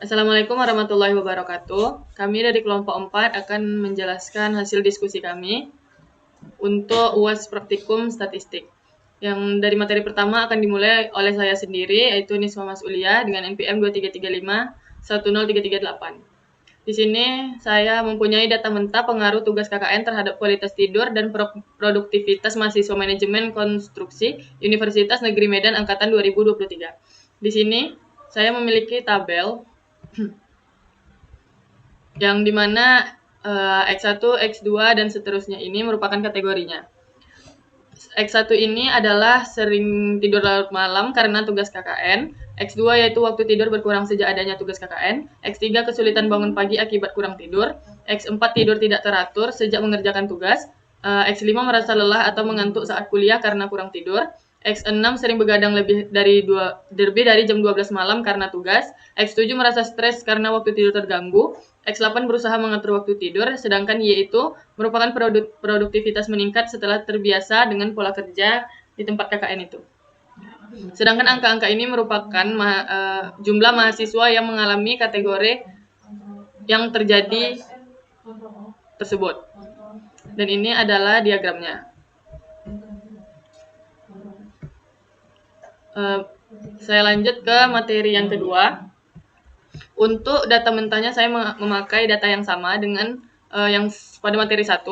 Assalamualaikum warahmatullahi wabarakatuh. Kami dari kelompok 4 akan menjelaskan hasil diskusi kami untuk UAS Praktikum Statistik. Yang dari materi pertama akan dimulai oleh saya sendiri, yaitu Niswa Mas'uliyah dengan NPM 2335 10338. Di sini saya mempunyai data mentah pengaruh tugas KKN terhadap kualitas tidur dan produktivitas mahasiswa manajemen konstruksi Universitas Negeri Medan Angkatan 2023. Di sini saya memiliki tabel yang dimana X1, X2, dan seterusnya ini merupakan kategorinya. X1 ini adalah sering tidur larut malam karena tugas KKN. X2 yaitu waktu tidur berkurang sejak adanya tugas KKN. X3 kesulitan bangun pagi akibat kurang tidur. X4 tidur tidak teratur sejak mengerjakan tugas. X5 merasa lelah atau mengantuk saat kuliah karena kurang tidur. X6 sering begadang lebih dari jam 12 malam karena tugas. X7 merasa stres karena waktu tidur terganggu. X8 berusaha mengatur waktu tidur, sedangkan Y itu merupakan produktivitas meningkat setelah terbiasa dengan pola kerja di tempat KKN itu. Sedangkan angka-angka ini merupakan jumlah mahasiswa yang mengalami kategori yang terjadi tersebut. Dan ini adalah diagramnya. Saya lanjut ke materi yang kedua. Untuk data mentahnya saya memakai data yang sama dengan yang pada materi 1.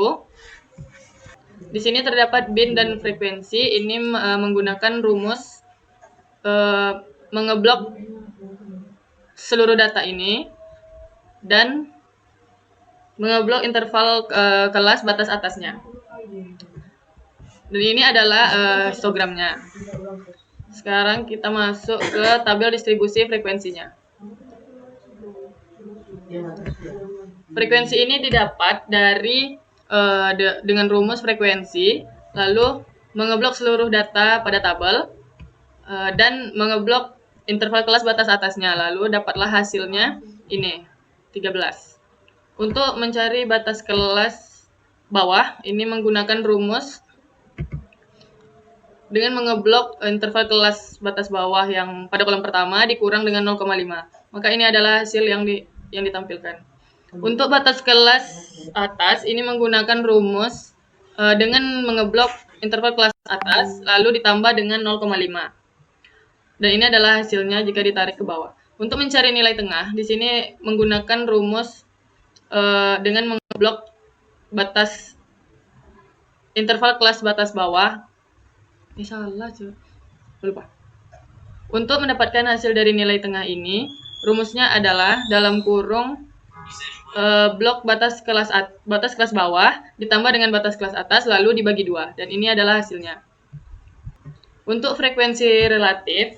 Di sini terdapat bin dan frekuensi. Ini menggunakan rumus mengeblok seluruh data ini dan mengeblok interval kelas batas atasnya. Dan ini adalah histogramnya. Sekarang kita masuk ke tabel distribusi frekuensinya. Frekuensi ini didapat dari dengan rumus frekuensi, lalu mengeblok seluruh data pada tabel dan mengeblok interval kelas batas atasnya, lalu dapatlah hasilnya ini 13. Untuk mencari batas kelas bawah, ini menggunakan rumus dengan mengeblok interval kelas batas bawah yang pada kolom pertama dikurang dengan 0,5. Maka ini adalah hasil yang ditampilkan. Untuk batas kelas atas, ini menggunakan rumus dengan mengeblok interval kelas atas, lalu ditambah dengan 0,5. Dan ini adalah hasilnya jika ditarik ke bawah. Untuk mencari nilai tengah, di sini menggunakan rumus dengan mengeblok batas interval kelas batas bawah. Salah, lupa. Untuk mendapatkan hasil dari nilai tengah ini, rumusnya adalah dalam kurung blok batas kelas bawah ditambah dengan batas kelas atas lalu dibagi 2, dan ini adalah hasilnya. Untuk frekuensi relatif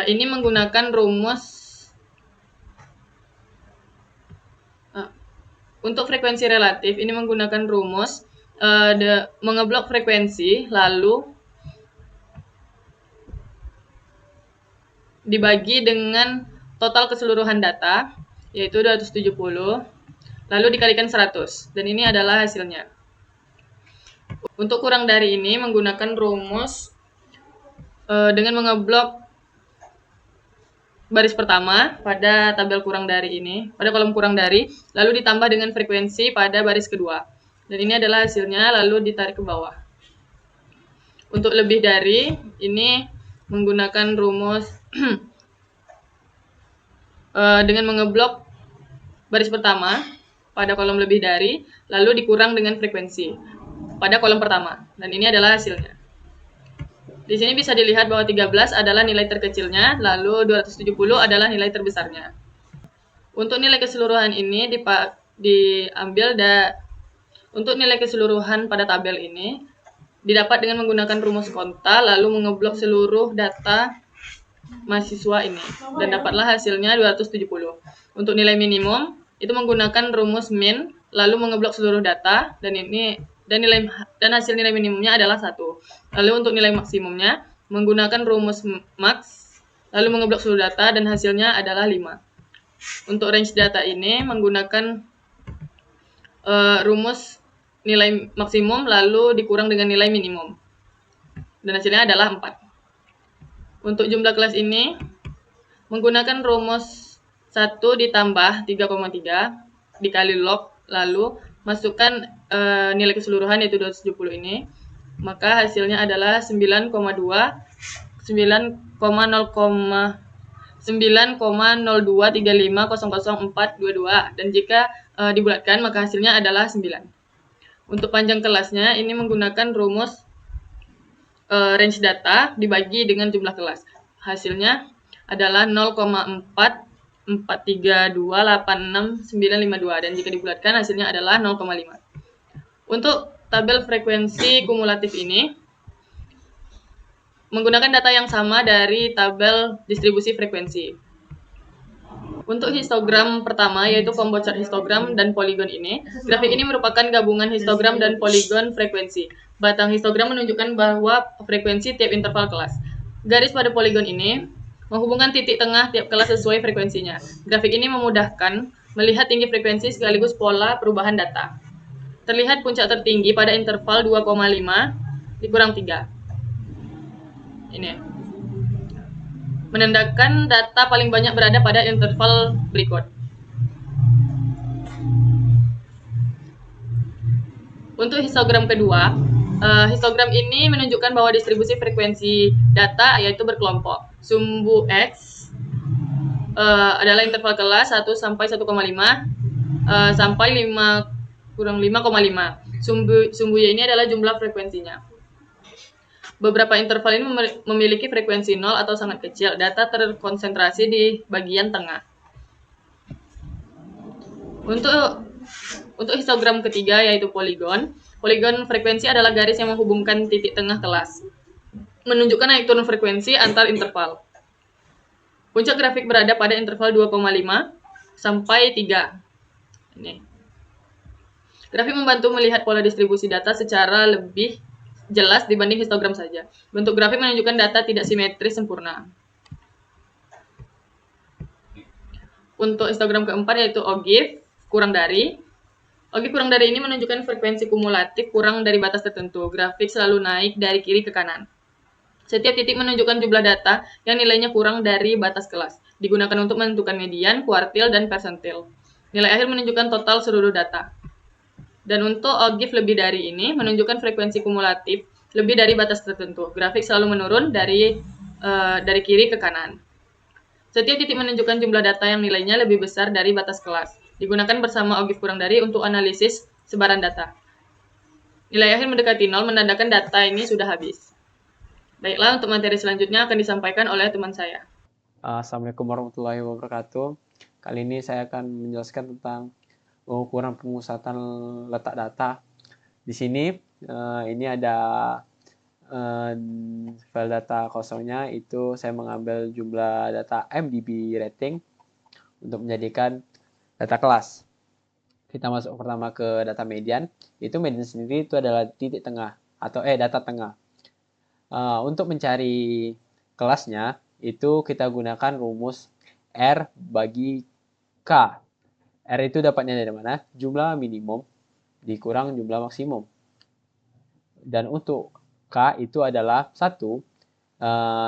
ini menggunakan rumus mengeblok frekuensi lalu dibagi dengan total keseluruhan data, yaitu 270, lalu dikalikan 100, dan ini adalah hasilnya. Untuk kurang dari ini menggunakan rumus dengan mengeblok baris pertama pada tabel kurang dari ini, pada kolom kurang dari, lalu ditambah dengan frekuensi pada baris kedua, dan ini adalah hasilnya, lalu ditarik ke bawah. Untuk lebih dari, ini menggunakan rumus dengan mengeblok baris pertama pada kolom lebih dari, lalu dikurang dengan frekuensi pada kolom pertama, dan ini adalah hasilnya. Di sini bisa dilihat bahwa 13 adalah nilai terkecilnya, lalu 270 adalah nilai terbesarnya. Untuk nilai keseluruhan ini diambil untuk nilai keseluruhan pada tabel ini didapat dengan menggunakan rumus konta, lalu mengeblok seluruh data mahasiswa ini, dan dapatlah hasilnya 270. Untuk nilai minimum itu menggunakan rumus min, lalu mengeblok seluruh data, dan hasil nilai minimumnya adalah 1. Lalu untuk nilai maksimumnya menggunakan rumus max, lalu mengeblok seluruh data, dan hasilnya adalah 5. Untuk range data ini menggunakan rumus nilai maksimum lalu dikurang dengan nilai minimum, dan hasilnya adalah 4. Untuk jumlah kelas ini menggunakan rumus 1 ditambah 3,3 dikali log, lalu masukkan nilai keseluruhan yaitu 270 ini, maka hasilnya adalah 9,0235000422, dan jika dibulatkan maka hasilnya adalah 9. Untuk panjang kelasnya ini menggunakan rumus range data dibagi dengan jumlah kelas. Hasilnya adalah 0,443286952, dan jika dibulatkan hasilnya adalah 0,5. Untuk tabel frekuensi kumulatif ini menggunakan data yang sama dari tabel distribusi frekuensi. Untuk histogram pertama, yaitu combo chart histogram dan poligon ini, grafik ini merupakan gabungan histogram dan poligon frekuensi. Batang histogram menunjukkan bahwa frekuensi tiap interval kelas. Garis pada poligon ini menghubungkan titik tengah tiap kelas sesuai frekuensinya. Grafik ini memudahkan melihat tinggi frekuensi sekaligus pola perubahan data. Terlihat puncak tertinggi pada interval 2,5 dikurang 3. Ini menandakan data paling banyak berada pada interval berikut. Untuk histogram kedua, histogram ini menunjukkan bahwa distribusi frekuensi data yaitu berkelompok. Sumbu X adalah interval kelas 1 sampai 1,5 sampai 5 kurang 5,5. Sumbu Y ini adalah jumlah frekuensinya. Beberapa interval ini memiliki frekuensi 0 atau sangat kecil. Data terkonsentrasi di bagian tengah. Untuk histogram ketiga yaitu poligon. Poligon frekuensi adalah garis yang menghubungkan titik tengah kelas, menunjukkan naik turun frekuensi antar interval. Puncak grafik berada pada interval 2,5 sampai 3. Ini. Grafik membantu melihat pola distribusi data secara lebih jelas dibanding histogram saja. Bentuk grafik menunjukkan data tidak simetris sempurna. Untuk histogram keempat yaitu OGIF kurang dari. OGIF kurang dari ini menunjukkan frekuensi kumulatif kurang dari batas tertentu. Grafik selalu naik dari kiri ke kanan. Setiap titik menunjukkan jumlah data yang nilainya kurang dari batas kelas. Digunakan untuk menentukan median, kuartil, dan persentil. Nilai akhir menunjukkan total seluruh data. Dan untuk OGIF lebih dari ini menunjukkan frekuensi kumulatif lebih dari batas tertentu. Grafik selalu menurun dari kiri ke kanan. Setiap titik menunjukkan jumlah data yang nilainya lebih besar dari batas kelas. Digunakan bersama OGIF kurang dari untuk analisis sebaran data. Nilai akhir mendekati 0 menandakan data ini sudah habis. Baiklah, untuk materi selanjutnya akan disampaikan oleh teman saya. Assalamualaikum warahmatullahi wabarakatuh. Kali ini saya akan menjelaskan tentang ukuran pemusatan letak data. Di sini ini ada file data kosongnya, itu saya mengambil jumlah data MDB rating untuk menjadikan data kelas. Kita masuk pertama ke data median. Itu median sendiri itu adalah titik tengah atau data tengah. Untuk mencari kelasnya itu kita gunakan rumus R bagi K. R itu dapatnya dari mana? Jumlah minimum dikurang jumlah maksimum. Dan untuk K itu adalah 1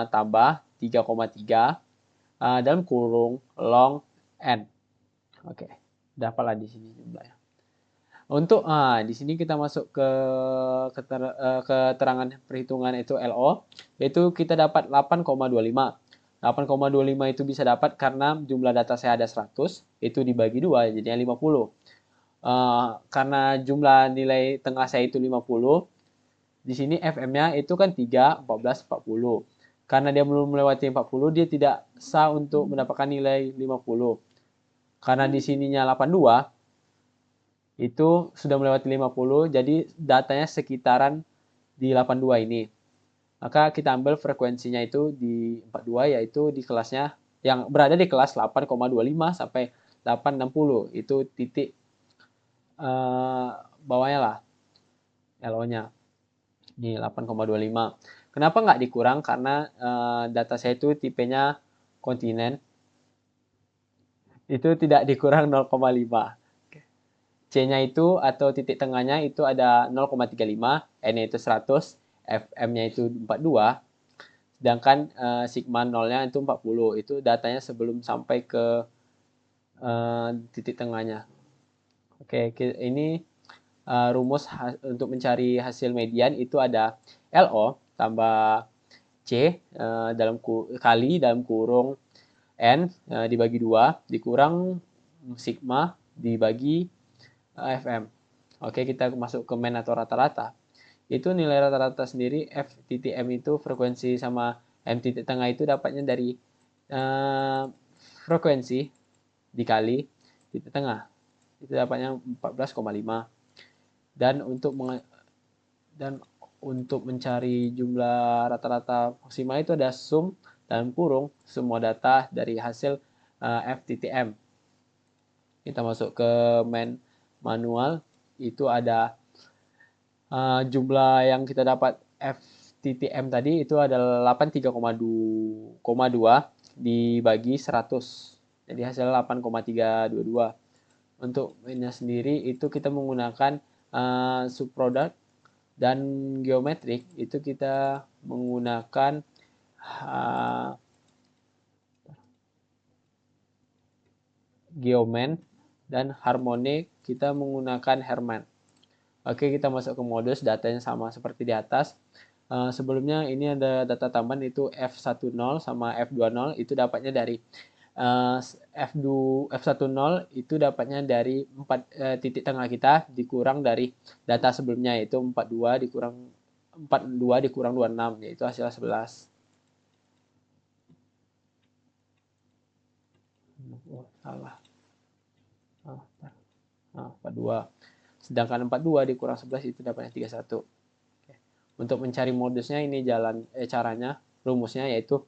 tambah 3,3 dalam kurung long N. Oke, dapatlah di sini jumlahnya. Untuk di sini kita masuk ke keterangan perhitungan itu LO, yaitu kita dapat 8,25. 8,25 itu bisa dapat karena jumlah data saya ada 100, itu dibagi 2, jadinya 50. Karena jumlah nilai tengah saya itu 50, di sini FM-nya itu kan 3, 14, 40. Karena dia belum melewati 40, dia tidak sah untuk mendapatkan nilai 50. Karena di sininya 82, itu sudah melewati 50, jadi datanya sekitaran di 82 ini. Maka kita ambil frekuensinya itu di 42, yaitu di kelasnya yang berada di kelas 8,25 sampai 860. Itu titik bawahnya lah, LO-nya. Ini 8,25. Kenapa nggak dikurang? Karena data saya itu tipenya kontinen. Itu tidak dikurang 0,5. C-nya itu atau titik tengahnya itu ada 0,35, N-nya itu 100, FM-nya itu 42, sedangkan sigma 0-nya itu 40. Itu datanya sebelum sampai ke titik tengahnya. Oke, ini rumus untuk mencari hasil median itu ada LO tambah C kali dalam kurung N dibagi 2 dikurang sigma dibagi FM. Oke, kita masuk ke mean atau rata-rata. Itu nilai rata-rata sendiri F titik M itu frekuensi sama M titik tengah itu dapatnya dari frekuensi dikali titik tengah. Itu dapatnya 14,5. Dan untuk mencari jumlah rata-rata maksimal itu ada sum dalam kurung semua data dari hasil FTTM. Kita masuk ke manual, itu ada jumlah yang kita dapat FTTM tadi itu adalah 83,2 dibagi 100. Jadi hasilnya 8,322. Untuk mainnya sendiri itu kita menggunakan subproduct dan geometrik itu kita menggunakan geoman dan harmonic kita menggunakan Herman. Oke, kita masuk ke modus, datanya sama seperti di atas. Sebelumnya ini ada data tambahan itu F10 sama F20 itu dapatnya dari F10 itu dapatnya dari 4 titik tengah kita dikurang dari data sebelumnya yaitu 42 dikurang 26 yaitu hasil 11. Salah. 42. Sedangkan 42 dikurang 11 itu dapatnya 31. Oke. Untuk mencari modusnya ini caranya rumusnya yaitu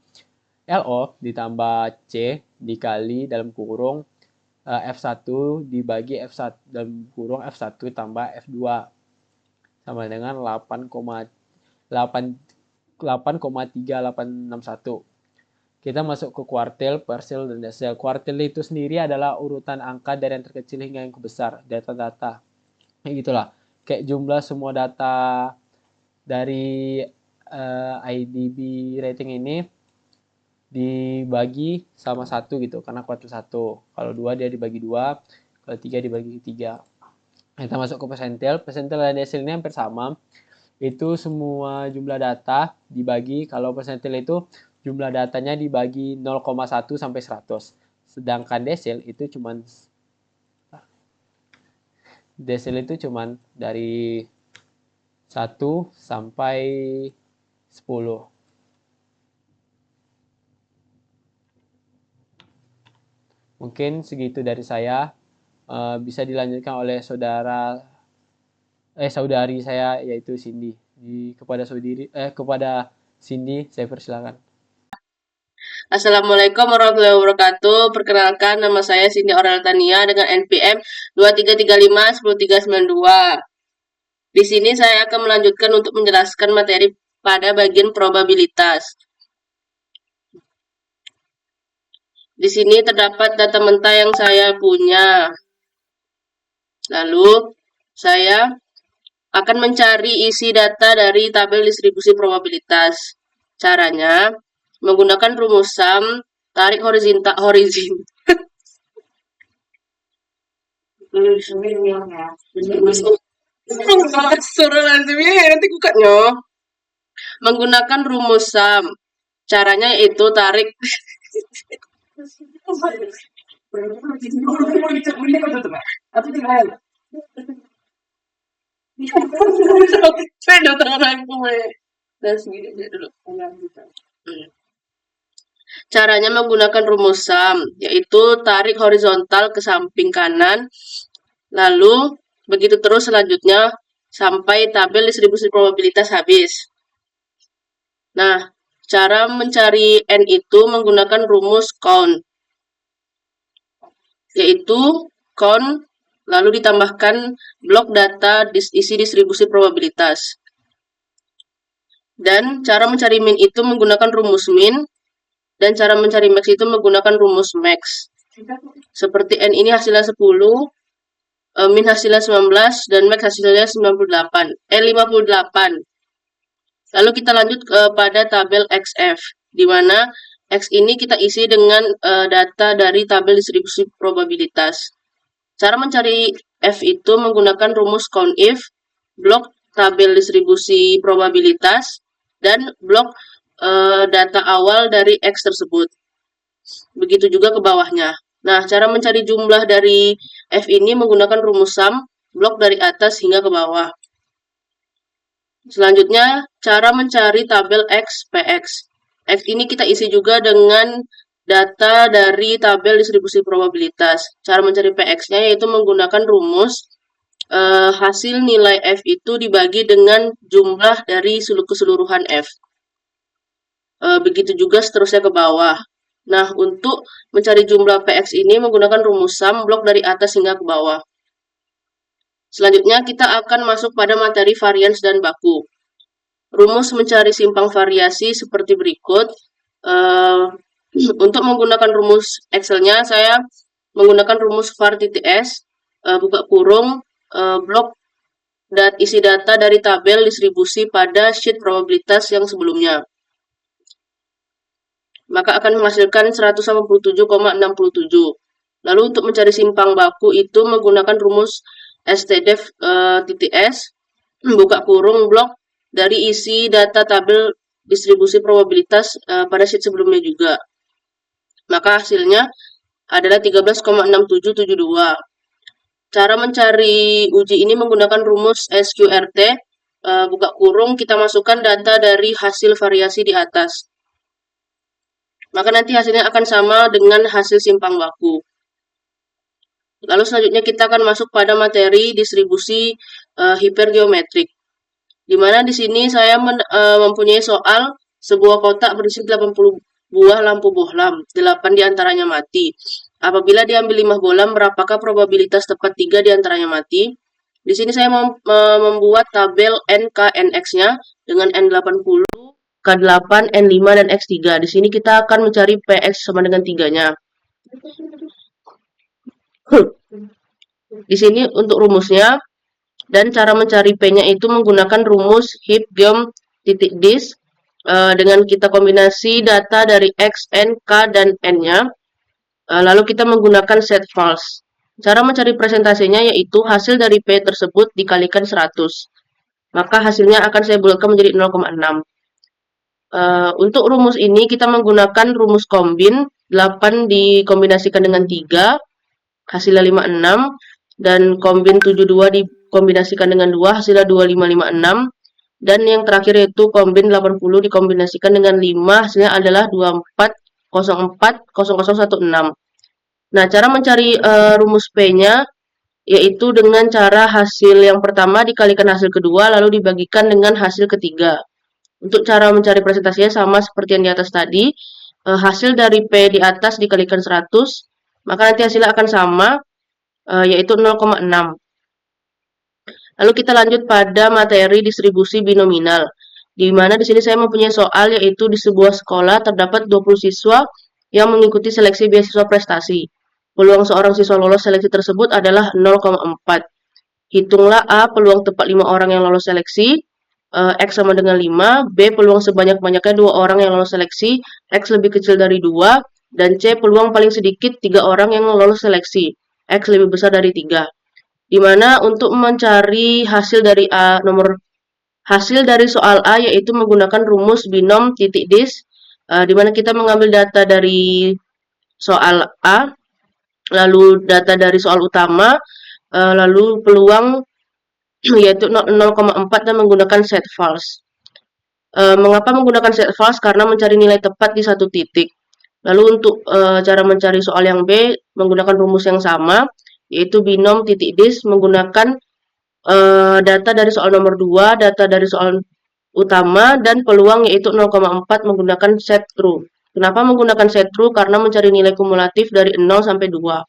LO ditambah C dikali dalam kurung F1 dibagi F1 dalam kurung F1 tambah F2 sama dengan 8,3861. Kita masuk ke kuartil, persil, dan desil. Kuartil itu sendiri adalah urutan angka dari yang terkecil hingga yang besar, data-data. Kayak gitulah. Kayak jumlah semua data dari IDB rating ini dibagi sama 1 gitu karena kuartil 1. Kalau 2 dia dibagi 2, kalau 3 dibagi 3. Kita masuk ke persentil. Persentil dan desil ini hampir sama. Itu semua jumlah data dibagi, kalau persentil itu jumlah datanya dibagi 0,1 sampai 100. Sedangkan desil itu cuman dari 1 sampai 10. Mungkin segitu dari saya. Bisa dilanjutkan oleh saudari saya yaitu Cindy. Kepada Cindy saya persilakan. Assalamualaikum warahmatullahi wabarakatuh. Perkenalkan, nama saya Cindy Aurel Tania dengan NPM 2335 10392. Di sini saya akan melanjutkan untuk menjelaskan materi pada bagian probabilitas. Di sini terdapat data mentah yang saya punya. Lalu, saya akan mencari isi data dari tabel distribusi probabilitas. Caranya, menggunakan rumus sum, tarik horizontal. Menggunakan rumus sum. Caranya itu tarik Caranya menggunakan rumus sum, yaitu tarik horizontal ke samping kanan, lalu begitu terus selanjutnya sampai tabel distribusi probabilitas habis. Nah, cara mencari N itu menggunakan rumus count, yaitu count lalu ditambahkan blok data isi distribusi probabilitas. Dan cara mencari min itu menggunakan rumus min, dan cara mencari max itu menggunakan rumus max. Seperti N ini hasilnya 10, min hasilnya 19, dan max hasilnya 58. Lalu kita lanjut pada tabel XF, di mana X ini kita isi dengan data dari tabel distribusi probabilitas. Cara mencari F itu menggunakan rumus COUNT-IF, blok tabel distribusi probabilitas, dan blok data awal dari X tersebut. Begitu juga ke bawahnya. Nah, cara mencari jumlah dari F ini menggunakan rumus sum, blok dari atas hingga ke bawah. Selanjutnya, cara mencari tabel X, PX. X ini kita isi juga dengan data dari tabel distribusi probabilitas. Cara mencari PX-nya yaitu menggunakan rumus hasil nilai F itu dibagi dengan jumlah dari keseluruhan F. Begitu juga seterusnya ke bawah. Nah, untuk mencari jumlah PX ini menggunakan rumus sum, blok dari atas hingga ke bawah. Selanjutnya, kita akan masuk pada materi varians dan baku. Rumus mencari simpang variasi seperti berikut. Untuk menggunakan rumus Excel-nya, saya menggunakan rumus var.s, buka kurung, blok dan isi data dari tabel distribusi pada sheet probabilitas yang sebelumnya. Maka akan menghasilkan 187,67. Lalu untuk mencari simpang baku itu menggunakan rumus stdef.s, buka kurung, blok dari isi data tabel distribusi probabilitas pada sheet sebelumnya juga. Maka hasilnya adalah 13,6772. Cara mencari uji ini menggunakan rumus SQRT, buka kurung, kita masukkan data dari hasil variasi di atas. Maka nanti hasilnya akan sama dengan hasil simpang baku. Lalu selanjutnya kita akan masuk pada materi distribusi hipergeometrik. Di mana di sini saya mempunyai soal sebuah kotak berisi 80 buah lampu bohlam, 8 diantaranya mati. Apabila diambil 5 bohlam, berapakah probabilitas tepat 3 diantaranya mati? Di sini saya membuat tabel N, K, NX-nya dengan N80, K8, N5, dan X3. Di sini kita akan mencari PX sama dengan 3-nya. Di sini untuk rumusnya, dan cara mencari P-nya itu menggunakan rumus HIP-GEOM.DIS dengan kita kombinasi data dari X, N, K, dan N-nya. Lalu kita menggunakan set false. Cara mencari presentasinya yaitu hasil dari P tersebut dikalikan 100. Maka hasilnya akan saya bulatkan menjadi 0,6. Untuk rumus ini kita menggunakan rumus kombin, 8 dikombinasikan dengan 3, hasilnya 56, dan kombin 72 dikombinasikan dengan 2, hasilnya 2556, dan yang terakhir yaitu kombin 80 dikombinasikan dengan 5, hasilnya adalah 24040016. Nah, cara mencari rumus P-nya yaitu dengan cara hasil yang pertama dikalikan hasil kedua, lalu dibagikan dengan hasil ketiga. Untuk cara mencari presentasinya sama seperti yang di atas tadi, hasil dari P di atas dikalikan 100, maka nanti hasilnya akan sama, yaitu 0,6. Lalu kita lanjut pada materi distribusi binominal, di mana di sini saya mempunyai soal yaitu di sebuah sekolah terdapat 20 siswa yang mengikuti seleksi beasiswa prestasi. Peluang seorang siswa lolos seleksi tersebut adalah 0,4. Hitunglah A peluang tepat 5 orang yang lolos seleksi, X sama dengan 5, B peluang sebanyak-banyaknya 2 orang yang lolos seleksi, X lebih kecil dari 2, dan C peluang paling sedikit 3 orang yang lolos seleksi, X lebih besar dari 3. Dimana untuk mencari hasil dari hasil dari soal A yaitu menggunakan rumus binom.dis, dimana kita mengambil data dari soal A, lalu data dari soal utama, lalu peluang yaitu 0,4 dan menggunakan set false. Mengapa menggunakan set false? Karena mencari nilai tepat di satu titik. Lalu untuk cara mencari soal yang B menggunakan rumus yang sama, yaitu binom.dis menggunakan data dari soal nomor 2, data dari soal utama, dan peluang yaitu 0,4 menggunakan set true. Kenapa menggunakan set true? Karena mencari nilai kumulatif dari 0 sampai 2.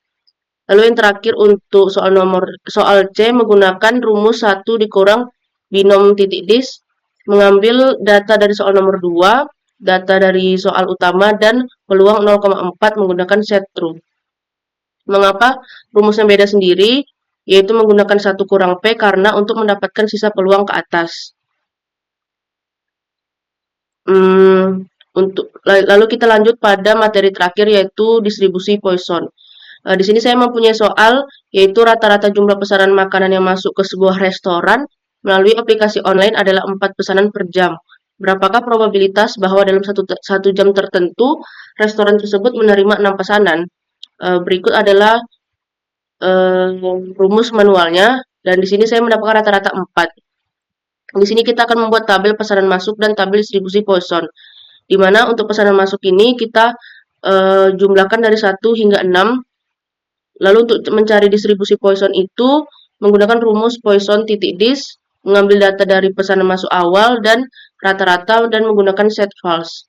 Lalu yang terakhir untuk soal C menggunakan rumus 1 dikurang binom.dis, mengambil data dari soal nomor 2, data dari soal utama, dan peluang 0,4 menggunakan set true. Mengapa rumusnya beda sendiri? Yaitu menggunakan 1 kurang P karena untuk mendapatkan sisa peluang ke atas. Lalu kita lanjut pada materi terakhir yaitu distribusi Poisson. Di sini saya mempunyai soal yaitu rata-rata jumlah pesanan makanan yang masuk ke sebuah restoran melalui aplikasi online adalah 4 pesanan per jam. Berapakah probabilitas bahwa dalam satu jam tertentu restoran tersebut menerima 6 pesanan? Berikut adalah rumus manualnya, dan di sini saya mendapatkan rata-rata 4. Di sini kita akan membuat tabel pesanan masuk dan tabel distribusi Poisson. Di mana untuk pesanan masuk ini kita jumlahkan dari 1 hingga 6. Lalu untuk mencari distribusi Poisson itu menggunakan rumus Poisson titik dis, mengambil data dari pesanan masuk awal dan rata-rata dan menggunakan set false.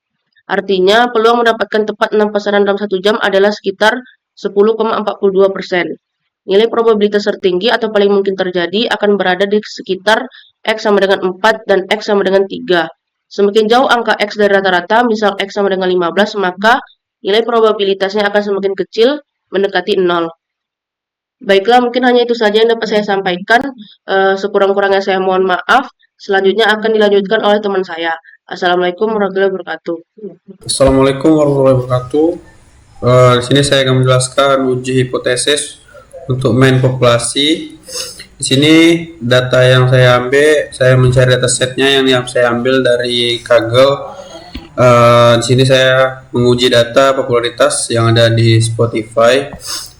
Artinya peluang mendapatkan tepat 6 pesanan dalam 1 jam adalah sekitar 10,42%. Nilai probabilitas tertinggi atau paling mungkin terjadi akan berada di sekitar X sama dengan 4 dan X sama dengan 3. Semakin jauh angka X dari rata-rata, misal X sama dengan 15, maka nilai probabilitasnya akan semakin kecil, mendekati 0. Baiklah, mungkin hanya itu saja yang dapat saya sampaikan. Sekurang-kurangnya saya mohon maaf. Selanjutnya akan dilanjutkan oleh teman saya. Assalamualaikum warahmatullahi wabarakatuh. Assalamualaikum warahmatullahi wabarakatuh. Di sini saya akan menjelaskan uji hipotesis untuk main populasi. Di sini data yang saya ambil, saya mencari datasetnya yang saya ambil dari Kaggle. Di sini saya menguji data popularitas yang ada di Spotify.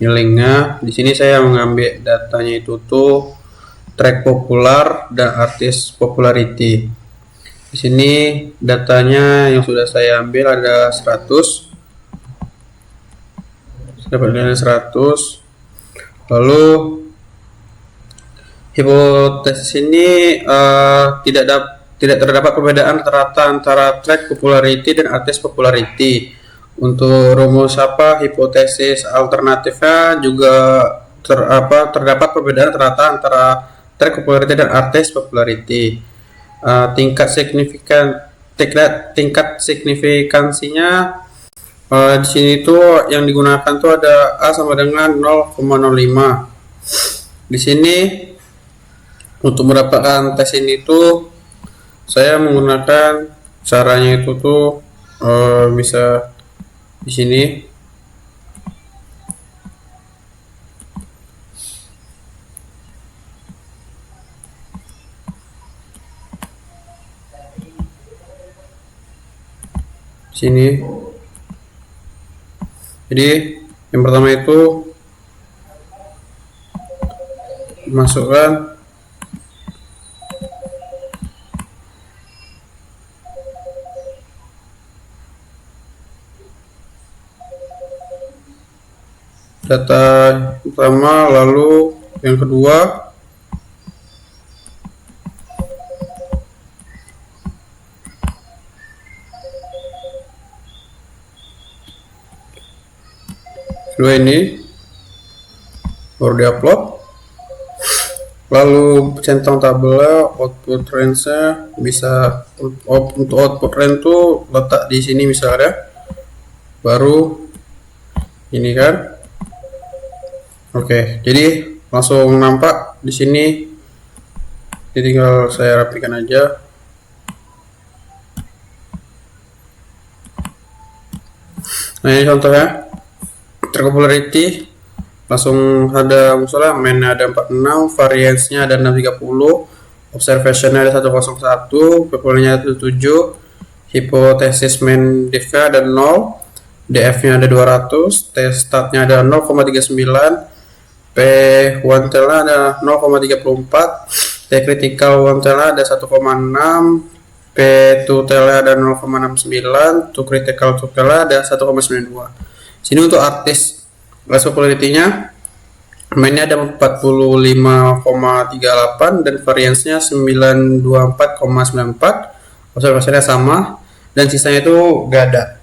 Ini linknya. Di sini saya mengambil datanya itu tuh track popular dan artis popularity. Di sini datanya yang sudah saya ambil ada 100. Saya dapat 100. Lalu hipotesis ini tidak terdapat perbedaan rata antara track popularity dan artis popularity. Untuk rumus hipotesis alternatifnya juga terdapat perbedaan rata antara track popularity dan artis popularity. Tingkat signifikansinya di sini tuh yang digunakan tuh ada A sama dengan 0,05. Di sini untuk mendapatkan tes ini tuh saya menggunakan caranya itu tuh bisa di sini. Jadi yang pertama itu masukkan data pertama, lalu yang kedua ini baru diupload, lalu centang tabelnya output range-nya bisa untuk output range tuh letak di sini misalnya, baru ini kan. Oke, jadi langsung nampak di sini. Jadi tinggal saya rapikan aja. Nah, ini contohnya. Track popularity langsung ada misalnya mainnya ada 46, variance-nya ada 630, observation-nya ada 101, popularnya ada 7, hipotesis main div-nya ada 0, df-nya ada 200, test start-nya ada 0,39, p1 tail-nya ada 0,34, t critical 1 tail-nya ada 1,6, p2 tail-nya ada 0,69, to critical 2 tail-nya ada 1,92. Sini untuk artis popularity-nya mainnya ada 45,38 dan variance-nya 924,94, observasinya sama dan sisanya itu gak ada.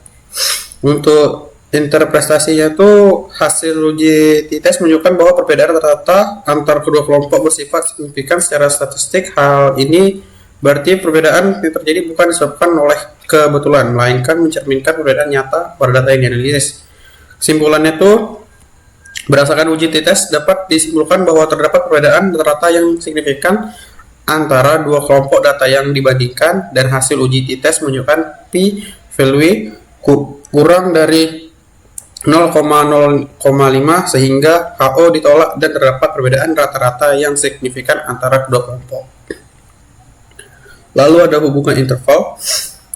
Untuk interpretasinya tuh hasil uji t-test menunjukkan bahwa perbedaan rata-rata antar kedua kelompok bersifat signifikan secara statistik. Hal ini berarti perbedaan yang terjadi bukan disebabkan oleh kebetulan, melainkan mencerminkan perbedaan nyata pada data yang dianalisis. Kesimpulannya tuh berdasarkan uji t-test dapat disimpulkan bahwa terdapat perbedaan rata yang signifikan antara dua kelompok data yang dibandingkan dan hasil uji t-test menunjukkan P value kurang dari 0,05 sehingga HO ditolak dan terdapat perbedaan rata-rata yang signifikan antara kedua kelompok. Lalu ada hubungan interval.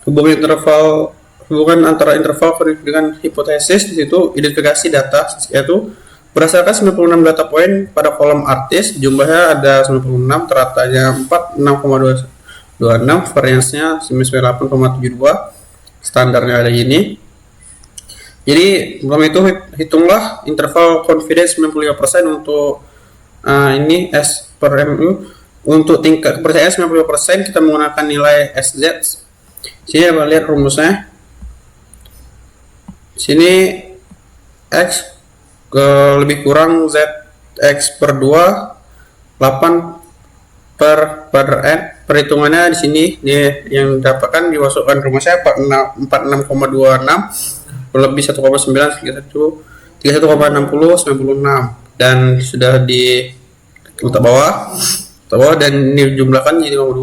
Hubungan antara interval dengan hipotesis, di situ identifikasi data, yaitu berdasarkan 96 data poin pada kolom artis, jumlahnya ada 96, teratanya 46,26, variansnya 98,72, standarnya ada ini. Jadi pertama itu hitunglah interval confidence 95% untuk ini S per MU. Untuk tingkat kepercayaan 95% kita menggunakan nilai SZ. Sini kita lihat rumusnya. Sini X lebih kurang ZX per 2 8 per N. Perhitungannya di sini yang dapatkan dimasukkan rumusnya 46,26 lebih 1,9 31,60 96 dan sudah di letak bawah dan ini dijumlahkan jadi 2,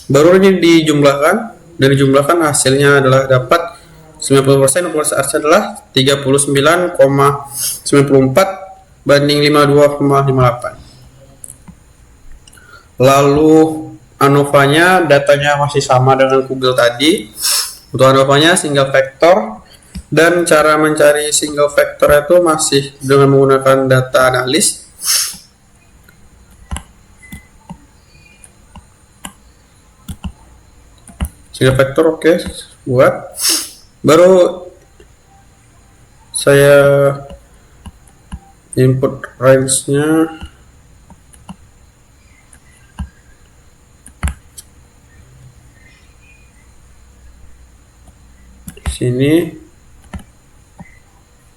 baru ini dijumlahkan hasilnya adalah dapat 90%, hasilnya adalah 39,94 banding 52,58. Lalu ANOVA-nya datanya masih sama dengan Google tadi. Untuk ANOVA-nya single vector, dan cara mencari single vector itu masih dengan menggunakan data analis. Single vector oke, buat. Baru saya input range-nya. Sini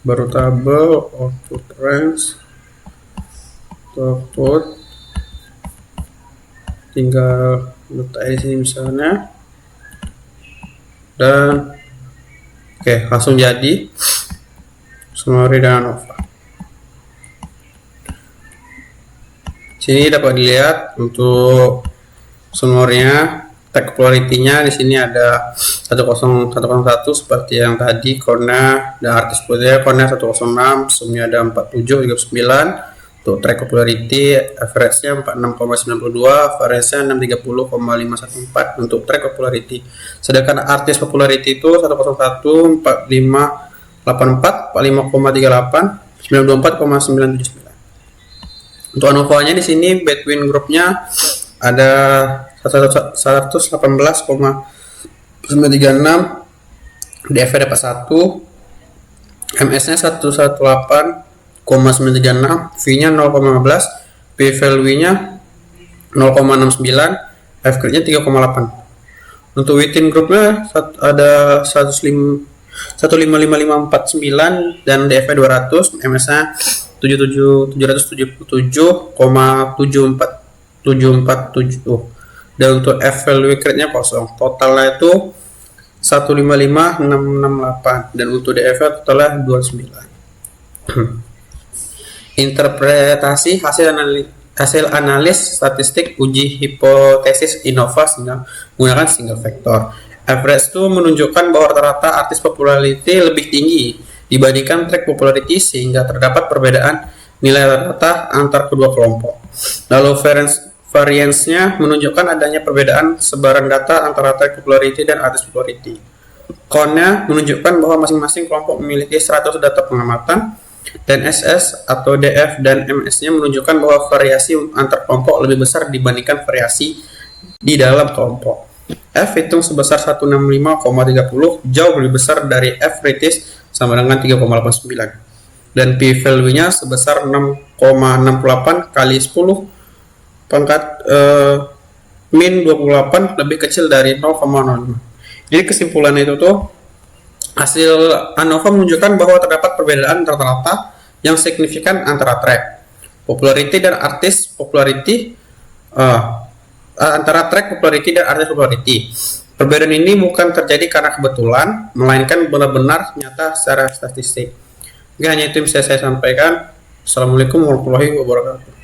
baru tabel output range, output tinggal letak di sini misalnya, dan oke, langsung jadi summary dan ANOVA. Sini dapat dilihat untuk summary-nya. Tag popularity-nya di sini ada 10101 seperti yang tadi, corner dan artis putih, corner 106, sumnya ada 47 39. Untuk track popularity, average-nya 46,92, variance-nya 630,514 untuk track popularity. Sedangkan artis popularity itu 101 4584, 45,38, 924,979. Untuk ANOVA-nya di sini between group-nya ada 118,936, DF dapat 1, MS-nya 118,936, V-nya 0,15, P value-nya 0,69, F grade-nya 3,8. Untuk within group-nya ada 155,549 dan DF-nya 200, MS-nya 747,747. Dan untuk F value rate-nya kosong. Totalnya itu 155,668 dan untuk DF totalnya 29. Interpretasi hasil analis statistik uji hipotesis ANOVA menggunakan single vector. Average itu menunjukkan bahwa rata-rata artis popularity lebih tinggi dibandingkan track popularity sehingga terdapat perbedaan nilai rata antar kedua kelompok. Lalu variance-nya menunjukkan adanya perbedaan sebaran data antara track popularity dan artis popularity. Count-nya menunjukkan bahwa masing-masing kelompok memiliki 100 data pengamatan, dan SS atau DF dan MS-nya menunjukkan bahwa variasi antar kelompok lebih besar dibandingkan variasi di dalam kelompok. F hitung sebesar 165,30, jauh lebih besar dari F rates sama dengan 3,89. Dan P value-nya sebesar 6,68 kali 10 pangkat min 28 lebih kecil dari 0,05. Jadi kesimpulannya itu tuh hasil ANOVA menunjukkan bahwa terdapat perbedaan rata-rata yang signifikan antara track popularity dan artis popularity, antara track popularity dan artis popularity. Perbedaan ini bukan terjadi karena kebetulan, melainkan benar-benar nyata secara statistik. Oke, hanya itu yang bisa saya sampaikan. Assalamualaikum warahmatullahi wabarakatuh.